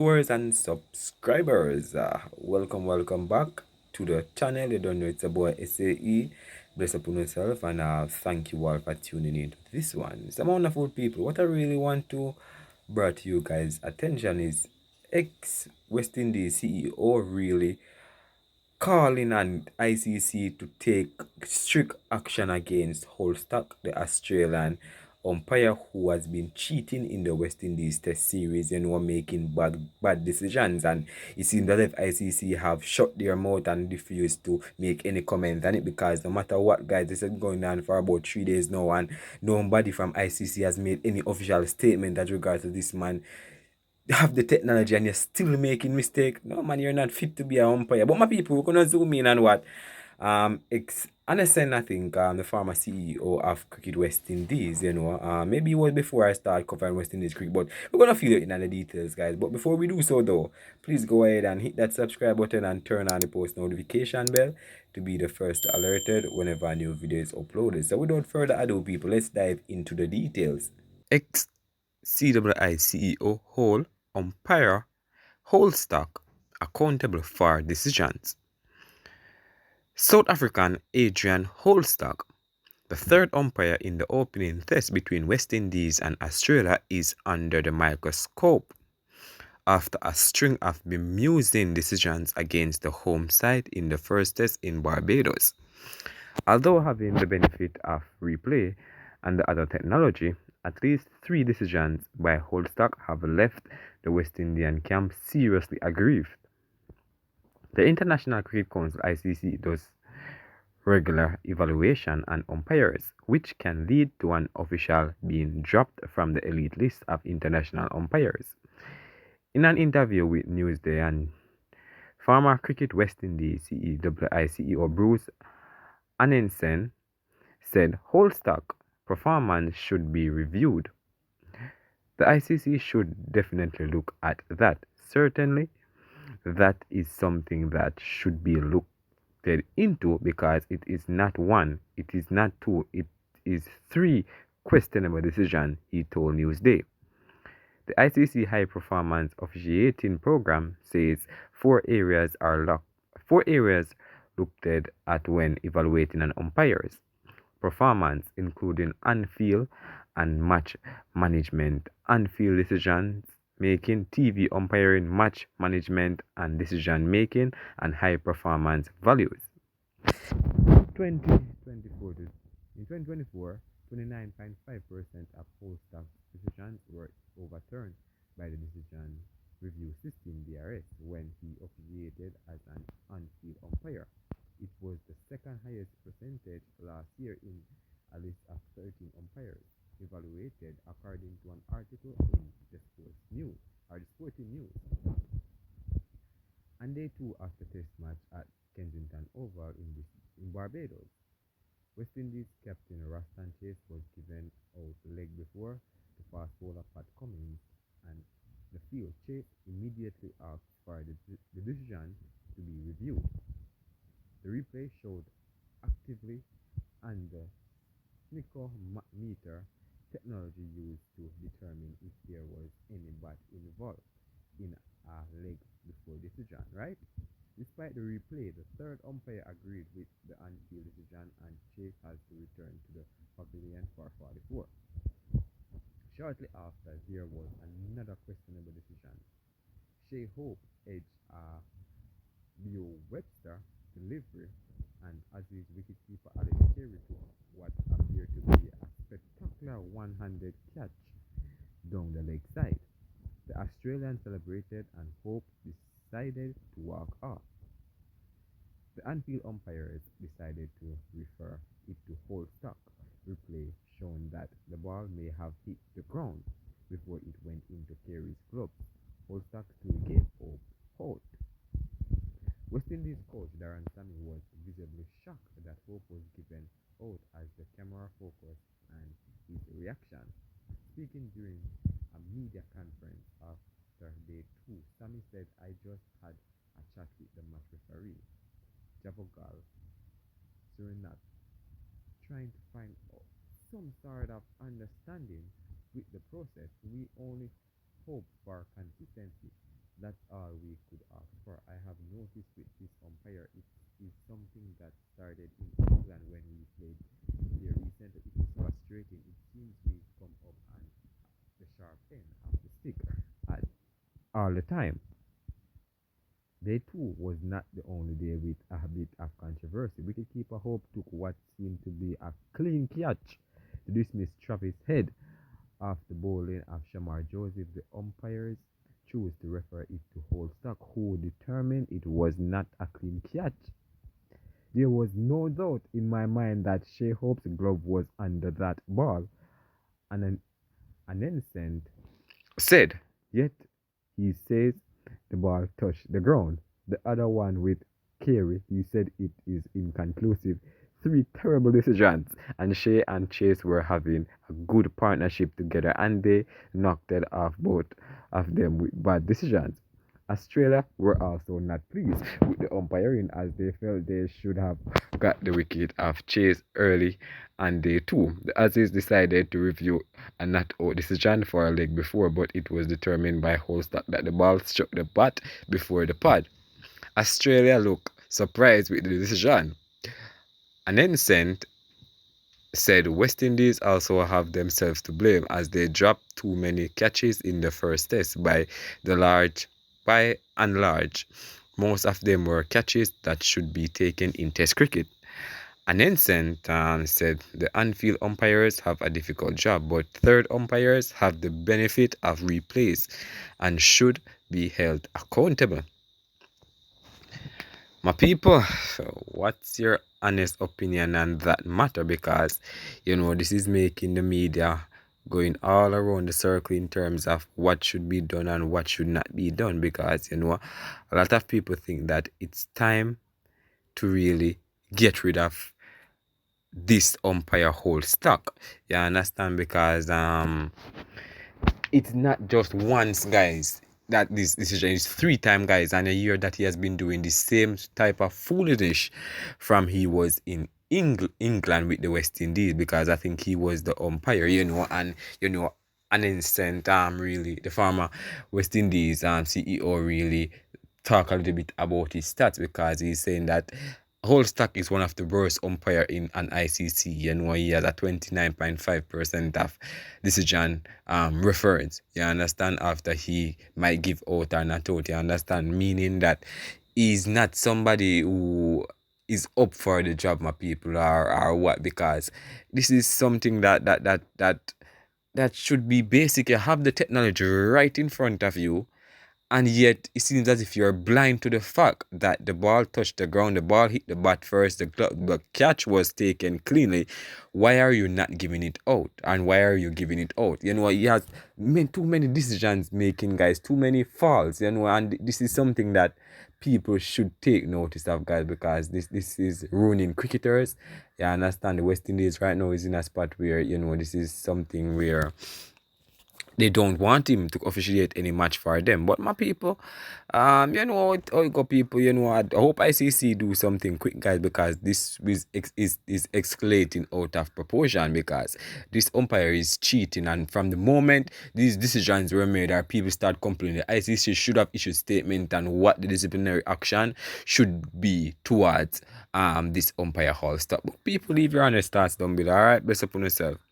Viewers and subscribers, welcome back to the channel. You don't know it's a boy SAE. Bless upon yourself and thank you all for tuning in to this one. Some wonderful people. What I really want to bring to you guys' attention is ex-West Indies CEO really calling on ICC to take strict action against Holdstock, the Australian umpire who has been cheating in the West Indies Test series and were making bad decisions. And it seems that if ICC have shut their mouth and refused to make any comment on it, because no matter what, guys, this is going on for about 3 days now, and nobody from ICC has made any official statement as regards to this man have the technology and you're still making mistake. No man, you're not fit to be an umpire. But my people, we're gonna zoom in on what ex Anderson, I think, the former CEO of Cricket West Indies, maybe it was before I started covering West Indies cricket, but we're gonna feel it in the details, guys. But before we do so though, please go ahead and hit that subscribe button and turn on the post notification bell to be the first alerted whenever a new video is uploaded. So without further ado, people, let's dive into the details. Ex-CWI CEO Hall umpire Holdstock accountable for decisions. South African Adrian Holdstock, the third umpire in the opening test between West Indies and Australia, is under the microscope after a string of bemusing decisions against the home side in the first test in Barbados. Although having the benefit of replay and the other technology, at least 3 decisions by Holdstock have left the West Indian camp seriously aggrieved. The International Cricket Council (ICC) does regular evaluation on umpires, which can lead to an official being dropped from the elite list of international umpires. In an interview with Newsday, and former Cricket West Indies CEWI CEO Bruce Annensen said Holdstock performance should be reviewed. The ICC should definitely look at that. Certainly, that is something that should be looked into, because it is not one, it is not two, it is 3 questionable decisions, he told Newsday. The ICC High Performance Officiating Program says 4 areas looked at when evaluating an umpire's performance, including on-field and match management, on-field decisions making, TV umpiring, match management and decision making, and high performance values. 2024 In 2024, 29.5% of Holdstock decisions were overturned by the Decision Review System (DRS) when he officiated as an on-field umpire. It was the second highest percentage last year in a list of 13 umpires evaluated, according to an article in the Sporting News. On day 2 of the test match at Kensington Oval in Barbados, West Indies captain Ruston Chase was given out the leg before the fast bowler Pat Cummins and the field. Chase immediately asked for the decision to be reviewed. The replay showed actively and the sneakometer technology used to determine if there was any bat involved in a leg before decision, right? Despite the replay, the third umpire agreed with the on-field decision and Chase has to return to the pavilion for 44. Shortly after, there was another questionable decision. Shea Hope edged Leo Webster delivery and Aussie's wicketkeeper Alex Carey to what appeared to be a spectacular one-handed catch down the leg side. The Australian celebrated and Hope decided to walk off. The on-field umpires decided to refer it to Holdstock replay, showing that the ball may have hit the ground before it went into Carey's glove. Holdstock still gave Hope hold. West Indies coach Darren Sammy was visibly shocked that Hope was given out as the camera focused on his reaction. Speaking during a media conference after day 2, Sammy said, "I just had a chat with the match referee, Javogal Surinat, trying to find some sort of understanding with the process. We only hope for consistency. noticed with this umpire, it is something that started in England when we played here recently. It is frustrating. It seems we come up and the sharp end of the stick at all the time. Day two was not the only day with a bit of controversy. Wicketkeeper Hope took what seemed to be a clean catch to dismiss Travis Head after bowling of Shamar Joseph. The umpires chose to refer it to Holdstock, who determined it was not a clean catch. There was no doubt in my mind that Shea Hope's glove was under that ball, and an innocent said, yet he says the ball touched the ground. The other one with Carey, he said it is inconclusive. Three terrible decisions, and Shea and Chase were having a good partnership together, and they knocked it off both of them with bad decisions. Australia were also not pleased with the umpiring, as they felt they should have got the wicket of Chase early on day two. The Aussies decided to review a not out decision for a leg before, but it was determined by Holdstock that the ball struck the bat before the pad. Australia looked surprised with the decision. An ensign said West Indies also have themselves to blame, as they dropped too many catches in the first test by and large. Most of them were catches that should be taken in test cricket. An ensign said the on-field umpires have a difficult job, but third umpires have the benefit of replays and should be held accountable. My people, what's your honest opinion on that matter? Because this is making the media going all around the circle in terms of what should be done and what should not be done, because a lot of people think that it's time to really get rid of this umpire Holdstock. You understand? Because it's not just once, guys, that this decision is 3 times, guys, and a year that he has been doing the same type of foolishness from he was in England with the West Indies, because I think he was the umpire, and an instant really the former West Indies CEO really talk a little bit about his stats, because he's saying that Holdstock is one of the worst umpire in an ICC. He has a 29.5% of decision reference. You understand? After he might give out or not out. You understand? Meaning that he's not somebody who is up for the job, my people, or what? Because this is something that should be basic. You have the technology right in front of you, and yet it seems as if you're blind to the fact that the ball touched the ground, the ball hit the bat first, the catch was taken cleanly. Why are you not giving it out? And why are you giving it out? He has too many decisions making, guys, too many falls, and this is something that people should take notice of, guys, because this is ruining cricketers. You understand? The West Indies right now is in a spot where, this is something where they don't want him to officiate any match for them. But my people, how it go, people, I hope ICC do something quick, guys, because this is escalating out of proportion, because this umpire is cheating, and from the moment these decisions were made, our people start complaining. The ICC should have issued statement on what the disciplinary action should be towards this umpire Holdstock. But people, leave your honest thoughts down below. Alright, bless up on yourself.